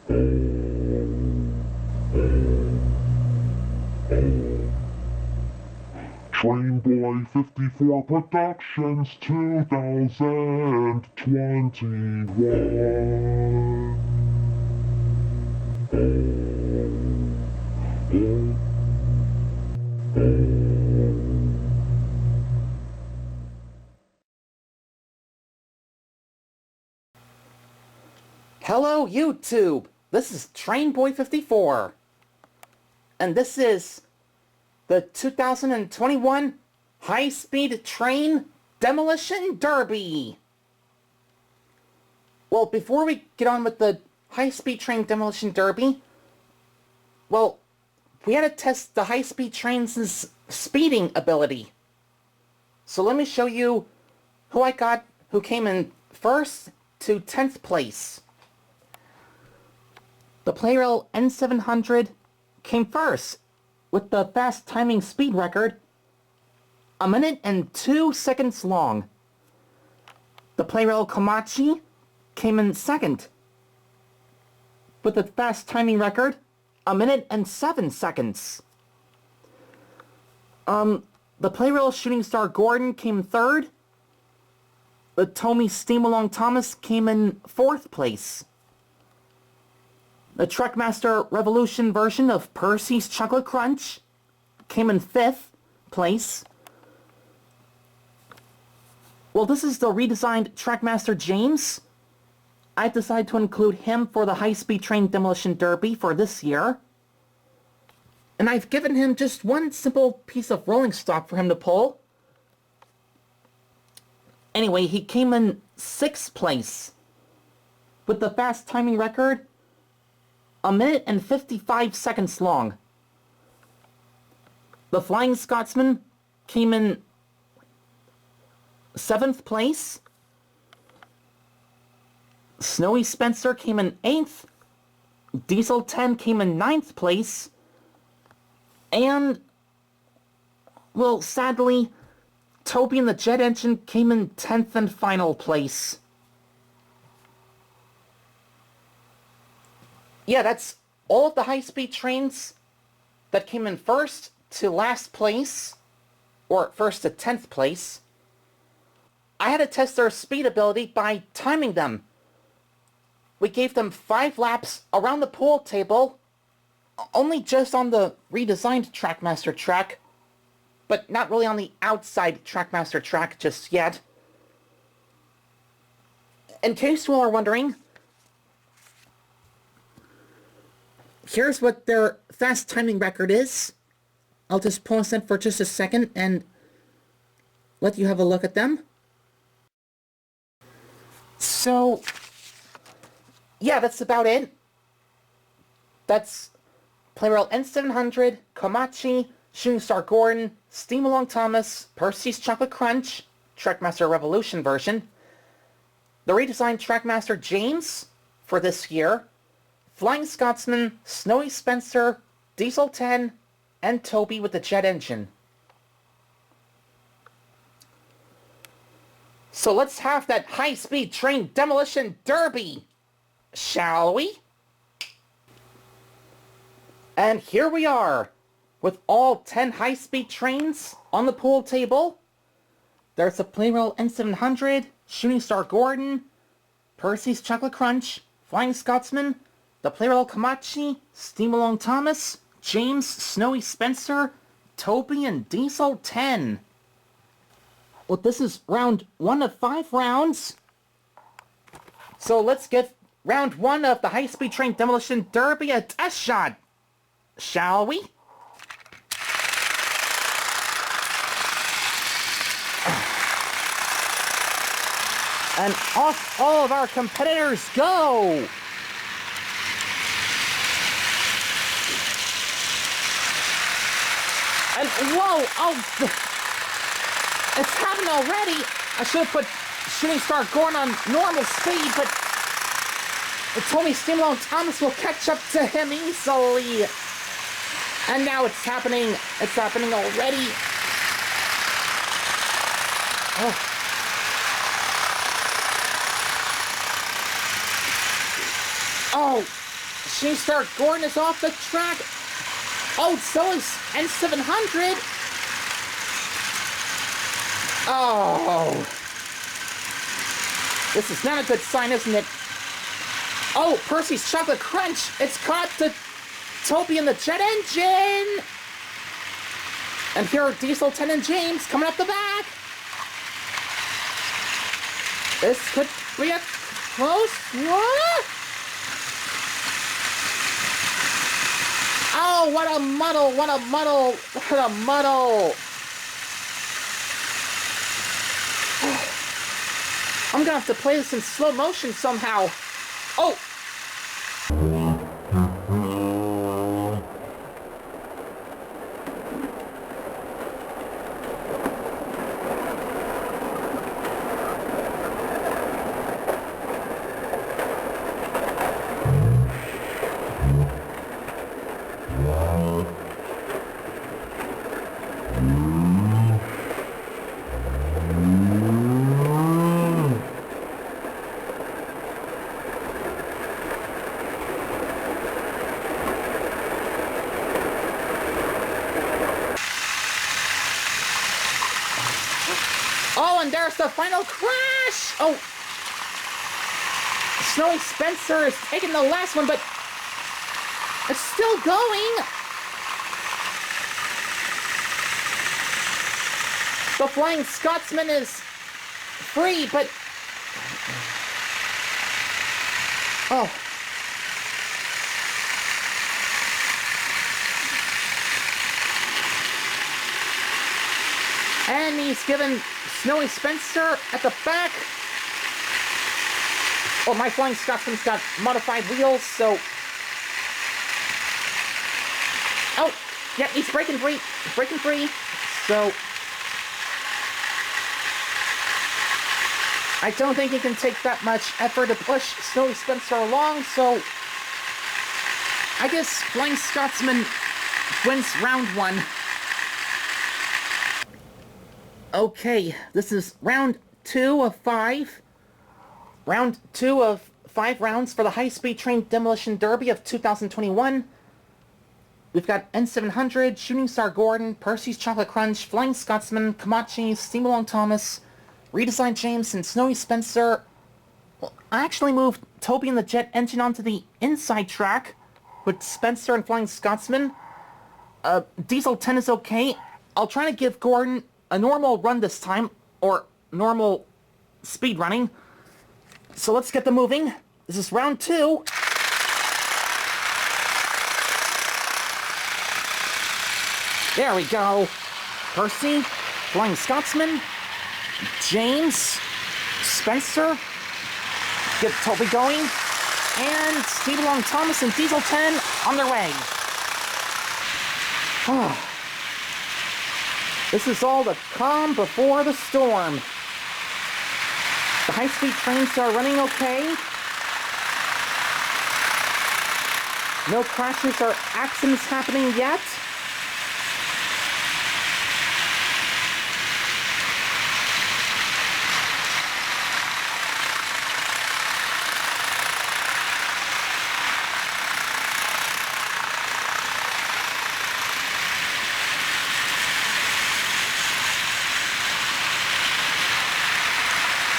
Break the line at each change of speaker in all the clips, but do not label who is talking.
Train Boy 54 Productions 2021.
Hello, YouTube! This is Trainboy54, and this is the 2021 High-Speed Train Demolition Derby. Well, before we get on with the High-Speed Train Demolition Derby, well, we had to test the high-speed train's speeding ability. So let me show you who came in first to 10th place. The Playrail N700 came first with the fast timing speed record, 1 minute and 2 seconds long. The Playrail Komachi came in second with a fast timing record, 1 minute and 7 seconds. The Playrail Shooting Star Gordon came third. The Tomy Steam-Along Thomas came in 4th place. The Trackmaster Revolution version of Percy's Chocolate Crunch came in 5th place. Well, this is the redesigned Trackmaster James. I decided to include him for the High-Speed Train Demolition Derby for this year. And I've given him just one simple piece of rolling stock for him to pull. Anyway, he came in 6th place with the fast timing record, 1 minute and 55 seconds long. The Flying Scotsman came in 7th place. Snowy Spencer came in 8th. Diesel 10 came in 9th place. And, well, sadly, Toby and the Jet Engine came in 10th and final place. Yeah, that's all of the high-speed trains that came in first to last place, or first to 10th place. I had to test their speed ability by timing them. We gave them 5 laps around the pool table, only just on the redesigned Trackmaster track, but not really on the outside Trackmaster track just yet. In case you all are wondering, here's what their fast timing record is. I'll just pause that for just a second and let you have a look at them. So, yeah, that's about it. That's Playrail N700, Komachi, Shooting Star Gordon, Steam-Along Thomas, Percy's Chocolate Crunch, Trackmaster Revolution version, the redesigned Trackmaster James for this year, Flying Scotsman, Snowy Spencer, Diesel 10, and Toby with the Jet Engine. So let's have that high-speed train demolition derby, shall we? And here we are, with all 10 high-speed trains on the pool table. There's the Playrail N700, Shooting Star Gordon, Percy's Chocolate Crunch, Flying Scotsman, the Playrail Komachi, Steam-Along Thomas, James, Snowy Spencer, Toby, and Diesel 10. Well, this is round 1 of 5 rounds. So let's give round 1 of the high-speed train demolition derby a test shot, shall we? And off all of our competitors go! And whoa, oh, it's happened already. I should have put Shooting Star Gordon on normal speed, but the Tomy Steam-Along Thomas will catch up to him easily. And now it's happening already. Oh. Oh, Shooting Star Gordon is off the track. Oh, so is N700. Oh. This is not a good sign, isn't it? Oh, Percy's Chocolate Crunch. It's caught to Toby and the jet engine. And here are Diesel 10 and James coming up the back. This could be a close one. Oh, what a muddle, what a muddle, what a muddle. I'm gonna have to play this in slow motion somehow. Oh! Oh, and there's the final crash! Oh! Snowy Spencer is taking the last one, but it's still going! The Flying Scotsman is free, but... Oh. And he's given Snowy Spencer at the back. Oh, my Flying Scotsman's got modified wheels, so... Oh, yeah, he's breaking free. He's breaking free. So... I don't think he can take that much effort to push Snowy Spencer along, so... I guess Flying Scotsman wins round one. Okay, this is round 2 of 5. Round 2 of 5 rounds for the high-speed train demolition derby of 2021. We've got N700, Shooting Star Gordon, Percy's Chocolate Crunch, Flying Scotsman, Komachi, Steam Along Thomas, Redesigned James, and Snowy Spencer. Well, I actually moved Toby and the jet engine onto the inside track with Spencer and Flying Scotsman. Diesel 10 is okay. I'll try to give Gordon a normal run this time, or normal speed running. So let's get them moving. This is round 2. There we go. Percy, Flying Scotsman, James, Spencer, get Toby going, and Steve Long Thomas and Diesel 10 on their way. Oh. This is all the calm before the storm. The high-speed trains are running okay. No crashes or accidents happening yet.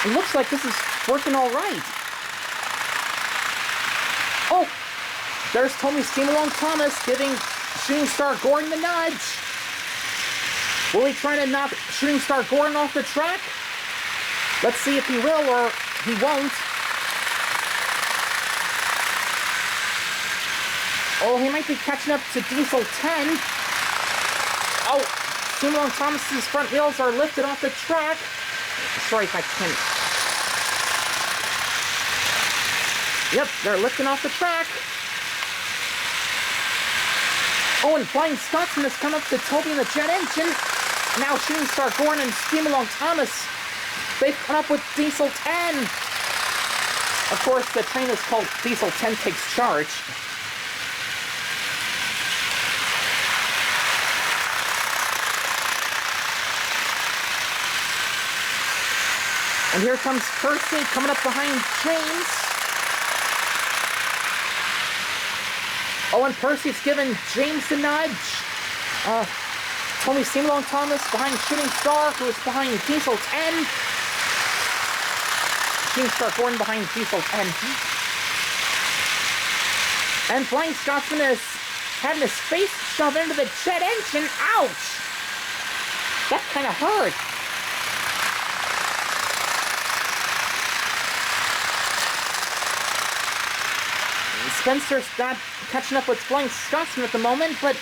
It looks like this is working all right. Oh, there's Tommy Steam Along Thomas giving Shooting Star Gordon the nudge. Will he try to knock Shooting Star Gordon off the track? Let's see if he will or he won't. Oh, he might be catching up to Diesel 10. Oh, Steam Along Thomas's front wheels are lifted off the track. Sorry if I can. Yep, they're lifting off the track. Oh, and Flying Scotsman has come up to Toby and the jet engine. Now Shooting Star Gordon and Steam Along Thomas. They've come up with Diesel 10. Of course, the train is called Diesel 10 Takes Charge. And here comes Percy coming up behind James. Oh, and Percy's giving James the nudge. Tony Steamboat Thomas behind Shooting Star, who is behind Diesel 10. Shooting Star Gordon behind Diesel 10. And Flying Scotsman is having his face shoved into the jet engine. Ouch! That kind of hurt. Spencer's not catching up with Flying Scotsman at the moment, but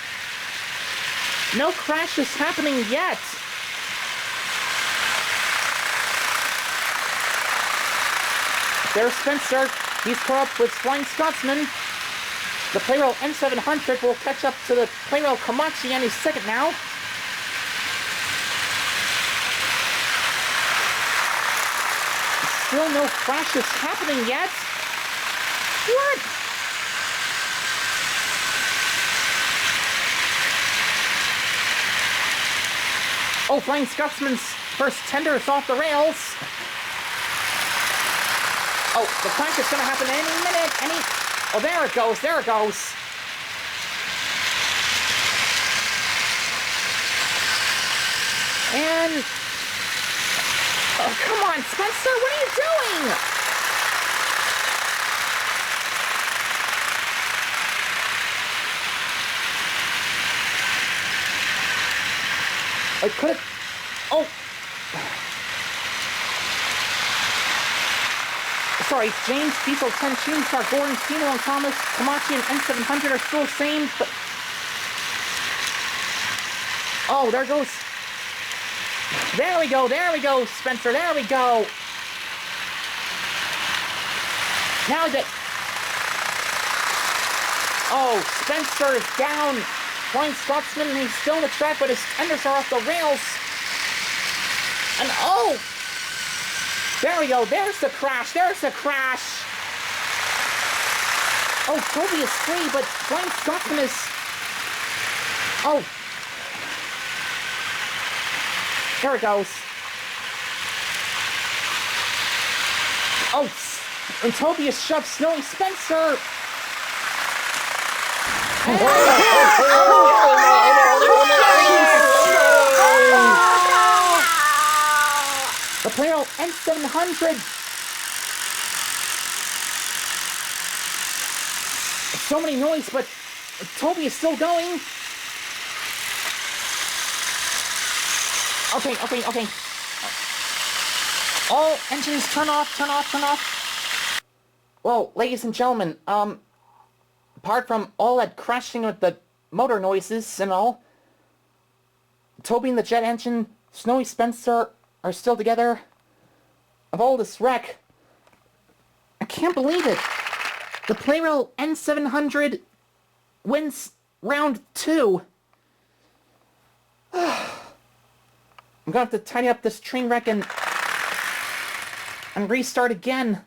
no crash is happening yet. There's Spencer. He's caught up with Flying Scotsman. The Playrail N700 will catch up to the Playrail Komachi any second now. Still no crashes happening yet. What? Oh, Flying Scotsman's first tender is off the rails. Oh, the crash is going to happen any minute. Oh, there it goes. There it goes. And... oh, come on, Spencer. What are you doing? I could have... oh. Sorry, James, Diesel 10, Shooting Star, Gordon, Steamboat Thomas, Komachi, and N700 are still the same, but... oh, there goes... there we go, Spencer, there we go! Now that... oh, Spencer is down! Flying Scotsman, and he's still in the track, but his tenders are off the rails! And oh! There we go, there's the crash, Oh, Toby is free, but Flying Scotsman is... oh. There it goes. Oh, and Toby has shoved Snowy Spencer. The Playrail N700. So many noise, but Toby is still going. Okay. All engines turn off. Well, ladies and gentlemen, apart from all that crashing with the motor noises and all, Toby and the jet engine, Snowy Spencer are still together. Of all this wreck, I can't believe it. The Playrail N700 wins round 2. I'm gonna have to tidy up this train wreck and restart again.